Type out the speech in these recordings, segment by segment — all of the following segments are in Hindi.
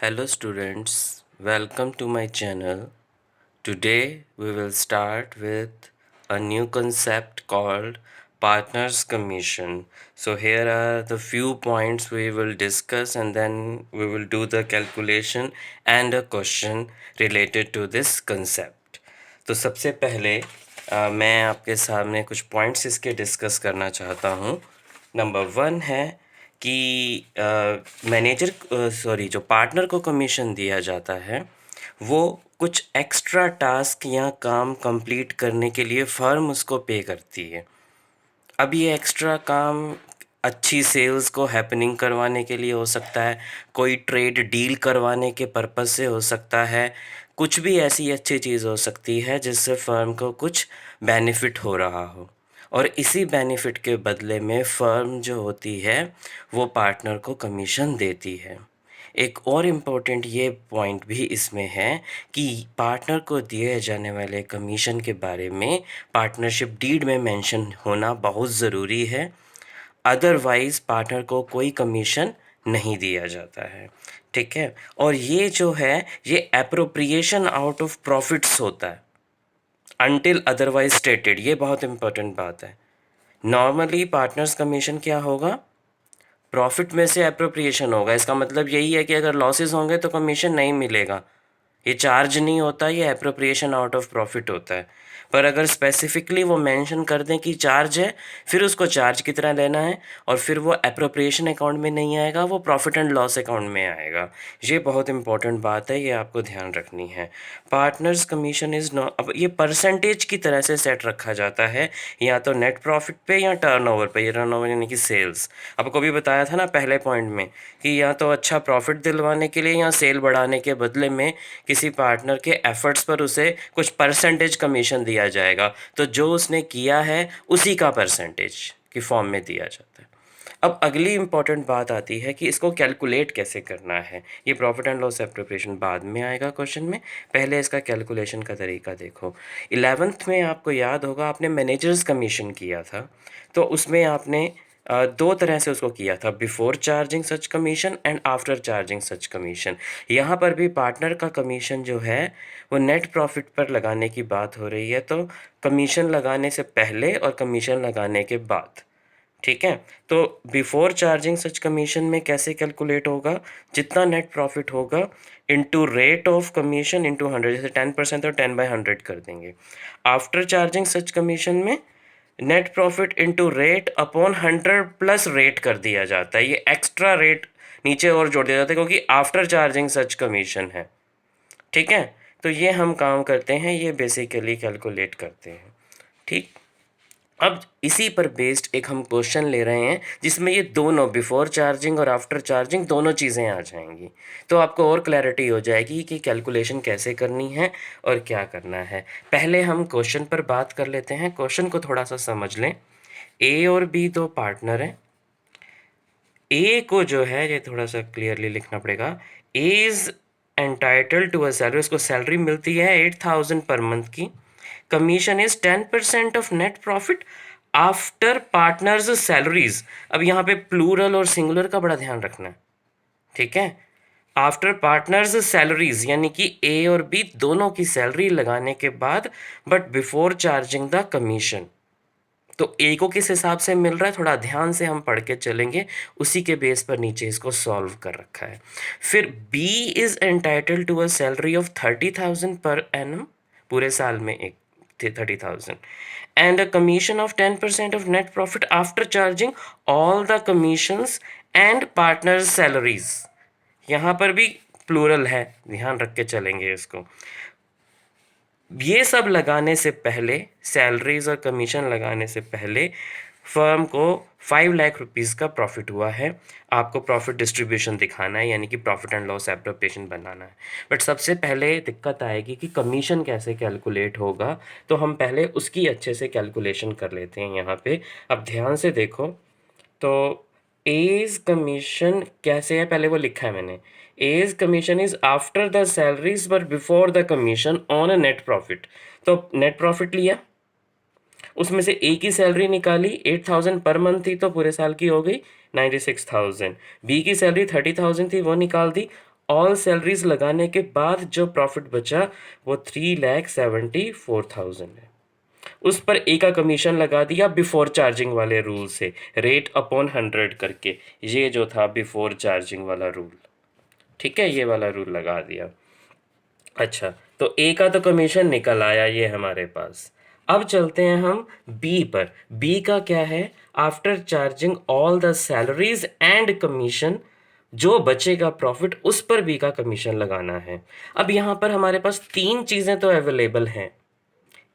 Hello students, welcome to my channel. Today we will start with a new concept called Partners Commission. So here are the few points we will discuss and then we will do the calculation and a question related to this concept. तो सबसे पहले मैं आपके सामने कुछ पॉइंट्स इसके डिस्कस करना चाहता हूँ। नंबर 1 है कि जो पार्टनर को कमीशन दिया जाता है वो कुछ एक्स्ट्रा टास्क या काम कंप्लीट करने के लिए फर्म उसको पे करती है। अब ये एक्स्ट्रा काम अच्छी सेल्स को हैपनिंग करवाने के लिए हो सकता है, कोई ट्रेड डील करवाने के पर्पस से हो सकता है, कुछ भी ऐसी अच्छी चीज़ हो सकती है जिससे फर्म को कुछ बेनिफिट हो रहा हो और इसी बेनिफिट के बदले में फ़र्म जो होती है वो पार्टनर को कमीशन देती है। एक और इम्पोर्टेंट ये पॉइंट भी इसमें है कि पार्टनर को दिए जाने वाले कमीशन के बारे में पार्टनरशिप डीड में मेंशन होना बहुत ज़रूरी है, अदरवाइज़ पार्टनर को कोई कमीशन नहीं दिया जाता है। ठीक है, और ये जो है ये एप्रोप्रिएशन आउट ऑफ प्रॉफिट्स होता है अनटिल अदरवाइज स्टेटेड। ये बहुत इंपॉर्टेंट बात है। नॉर्मली पार्टनर्स कमीशन क्या होगा, प्रॉफिट में से एप्रोप्रिएशन होगा। इसका मतलब यही है कि अगर लॉसेस होंगे तो कमीशन नहीं मिलेगा, ये चार्ज नहीं होता, ये एप्रोप्रिएशन आउट ऑफ प्रॉफिट होता है। पर अगर स्पेसिफिकली वो मेंशन कर दें कि चार्ज है, फिर उसको चार्ज की तरह लेना है और फिर वो एप्रोप्रिएशन अकाउंट में नहीं आएगा, वो प्रॉफिट एंड लॉस अकाउंट में आएगा। ये बहुत इंपॉर्टेंट बात है, ये आपको ध्यान रखनी है। पार्टनर्स कमीशन इज़ नॉट, अब ये परसेंटेज की तरह से सेट रखा जाता है, या तो नेट प्रॉफिट पे या टर्नओवर पे। ये टर्नओवर यानी कि सेल्स, आपको भी बताया था ना पहले पॉइंट में कि या तो अच्छा प्रॉफिट दिलवाने के लिए या सेल बढ़ाने के बदले में किसी पार्टनर के एफर्ट्स पर उसे कुछ परसेंटेज कमीशन दिया जाएगा, तो जो उसने किया है उसी का परसेंटेज की फॉर्म में दिया जाता है। अब अगली इंपॉर्टेंट बात आती है कि इसको कैलकुलेट कैसे करना है। ये प्रॉफिट एंड लॉस एप्रोप्रिएशन बाद में आएगा क्वेश्चन में, पहले इसका कैलकुलेशन का तरीका देखो। 11th में आपको याद होगा आपने मैनेजर्स कमीशन किया था, तो उसमें आपने दो तरह से उसको किया था, before charging such commission and after charging such commission. यहाँ पर भी पार्टनर का कमीशन जो है वो नेट प्रॉफिट पर लगाने की बात हो रही है, तो कमीशन लगाने से पहले और कमीशन लगाने के बाद। ठीक है, तो बिफोर चार्जिंग सच कमीशन में कैसे कैलकुलेट होगा, जितना नेट प्रॉफिट होगा into rate of commission into 100, जैसे 10% और 10/100 कर देंगे। आफ्टर चार्जिंग सच कमीशन में net profit into rate upon 100 plus rate कर दिया जाता है। ये एक्स्ट्रा रेट नीचे और जोड़ दिया जाता है क्योंकि आफ्टर चार्जिंग सच कमीशन है। ठीक है, तो ये हम काम करते हैं, ये बेसिकली कैलकुलेट करते हैं। ठीक, अब इसी पर बेस्ड एक हम क्वेश्चन ले रहे हैं जिसमें ये दोनों बिफोर चार्जिंग और आफ्टर चार्जिंग दोनों चीज़ें आ जाएंगी, तो आपको और क्लैरिटी हो जाएगी कि कैलकुलेशन कैसे करनी है और क्या करना है। पहले हम क्वेश्चन पर बात कर लेते हैं, क्वेश्चन को थोड़ा सा समझ लें। ए और बी दो पार्टनर हैं। ए को जो है ये थोड़ा सा क्लियरली लिखना पड़ेगा, A is entitled to a salary, उसको सैलरी मिलती है 8,000 पर मंथ की। Commission is 10% of net profit after partners salaries. अब यहाँ पे प्लूरल और सिंगुलर का बड़ा ध्यान रखना है। ठीक है, आफ्टर पार्टनर्स सैलरीज यानी कि ए और बी दोनों की सैलरी लगाने के बाद, but before charging the commission. तो ए को किस हिसाब से मिल रहा है, थोड़ा ध्यान से हम पढ़ के चलेंगे, उसी के बेस पर नीचे इसको सॉल्व कर रखा है। फिर B is entitled to a salary of 30,000 per annum, पूरे साल में एक 30,000, and a commission of 10% of net profit after charging all the commissions and partners salaries. यहाँ पर भी प्लूरल है, ध्यान रख के चलेंगे इसको। ये सब लगाने से पहले, सैलरीज और कमीशन लगाने से पहले फर्म को 5 लाख रुपीज़ का प्रॉफिट हुआ है। आपको प्रॉफिट डिस्ट्रीब्यूशन दिखाना है, यानी कि प्रॉफिट एंड लॉस एप्रोप्रिएशन बनाना है। बट सबसे पहले दिक्कत आएगी कि कमीशन कैसे कैलकुलेट होगा, तो हम पहले उसकी अच्छे से कैलकुलेशन कर लेते हैं यहाँ पे। अब ध्यान से देखो, तो एज कमीशन कैसे है, पहले वो लिखा है मैंने। As commission is after the salaries but before the commission on a net profit. तो नेट प्रॉफिट लिया, उसमें से ए की सैलरी निकाली, 8,000 पर मंथ थी तो पूरे साल की हो गई 96,000। बी की सैलरी 30,000 थी, वो निकाल दी, ऑल सैलरीज लगाने के बाद जो प्रॉफिट बचा वो 3,74,000 है। उस पर ए का कमीशन लगा दिया बिफोर चार्जिंग वाले रूल से, रेट अपॉन 100 करके, ये जो था बिफोर चार्जिंग वाला रूल, ठीक है, ये वाला रूल लगा दिया। अच्छा, तो ए का तो कमीशन निकल आया ये हमारे पास। अब चलते हैं हम बी पर। बी का क्या है, after charging all the salaries and commission, जो बचेगा प्रॉफिट उस पर बी का कमीशन लगाना है। अब यहाँ पर हमारे पास तीन चीज़ें तो अवेलेबल हैं,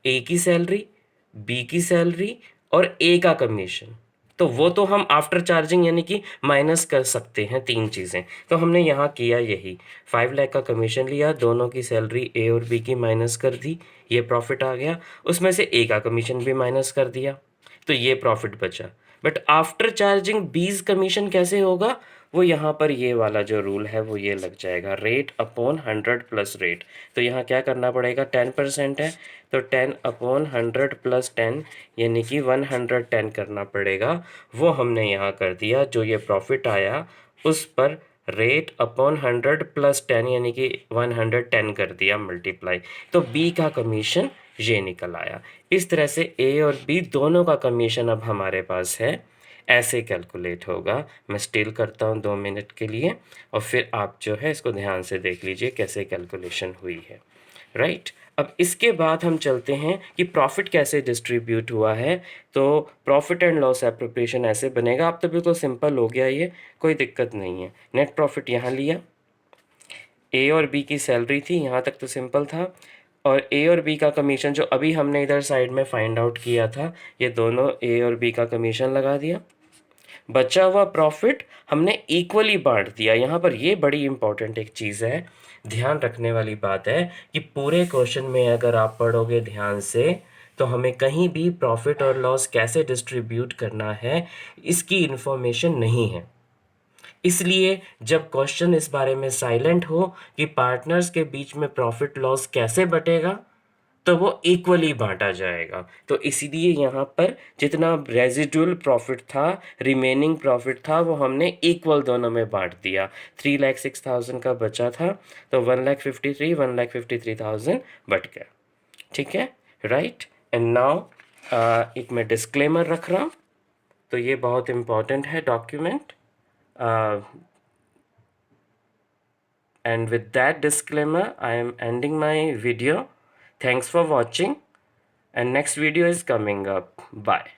ए की सैलरी, बी की सैलरी और ए का कमीशन। तो वो तो हम आफ्टर चार्जिंग यानी कि माइनस कर सकते हैं तीन चीज़ें। तो हमने यहाँ किया यही, 5 लाख का कमीशन लिया, दोनों की सैलरी ए और बी की माइनस कर दी, ये प्रॉफिट आ गया। उसमें से ए का कमीशन भी माइनस कर दिया, तो ये प्रॉफिट बचा। बट आफ्टर चार्जिंग बीज कमीशन कैसे होगा, वो यहाँ पर ये वाला जो रूल है वो ये लग जाएगा, रेट अपॉन 100 प्लस रेट। तो यहाँ क्या करना पड़ेगा, 10% है तो 10 अपॉन 100 प्लस 10 यानी कि 110 करना पड़ेगा। वो हमने यहाँ कर दिया, जो ये प्रॉफिट आया उस पर रेट अपॉन 100 प्लस 10 यानी कि 110 कर दिया मल्टीप्लाई। तो बी का कमीशन ये निकल आया। इस तरह से ए और बी दोनों का कमीशन अब हमारे पास है, ऐसे कैलकुलेट होगा। मैं स्टिल करता हूँ 2 मिनट के लिए और फिर आप जो है इसको ध्यान से देख लीजिए कैसे कैलकुलेशन हुई है, राइट। अब इसके बाद हम चलते हैं कि प्रॉफिट कैसे डिस्ट्रीब्यूट हुआ है। तो प्रॉफिट एंड लॉस एप्रोप्रिएशन ऐसे बनेगा। अब तो बिल्कुल सिंपल हो गया, ये कोई दिक्कत नहीं है। नेट प्रॉफिट यहाँ लिया, ए और बी की सैलरी थी, यहाँ तक तो सिंपल था, और ए और बी का कमीशन जो अभी हमने इधर साइड में फाइंड आउट किया था, ये दोनों ए और बी का कमीशन लगा दिया। बचा हुआ प्रॉफिट हमने इक्वली बांट दिया। यहाँ पर ये बड़ी इंपॉर्टेंट एक चीज़ है, ध्यान रखने वाली बात है कि पूरे क्वेश्चन में अगर आप पढ़ोगे ध्यान से तो हमें कहीं भी प्रॉफिट और लॉस कैसे डिस्ट्रीब्यूट करना है इसकी इन्फॉर्मेशन नहीं है। इसलिए जब क्वेश्चन इस बारे में साइलेंट हो कि पार्टनर्स के बीच में प्रॉफिट लॉस कैसे बटेगा, तो वो इक्वली बांटा जाएगा। तो इसीलिए यहाँ पर जितना रेजिडुअल प्रॉफिट था, रिमेनिंग प्रॉफिट था, वो हमने इक्वल दोनों में बांट दिया। 3,06,000 का बचा था तो 1,53,000 बट गया, ठीक है, राइट। एंड नाउ एक मैं डिस्क्लेमर रख रहा हूँ, तो ये बहुत इम्पॉर्टेंट है document. And with that disclaimer, I am ending my video. Thanks for watching, and next video is coming up. Bye.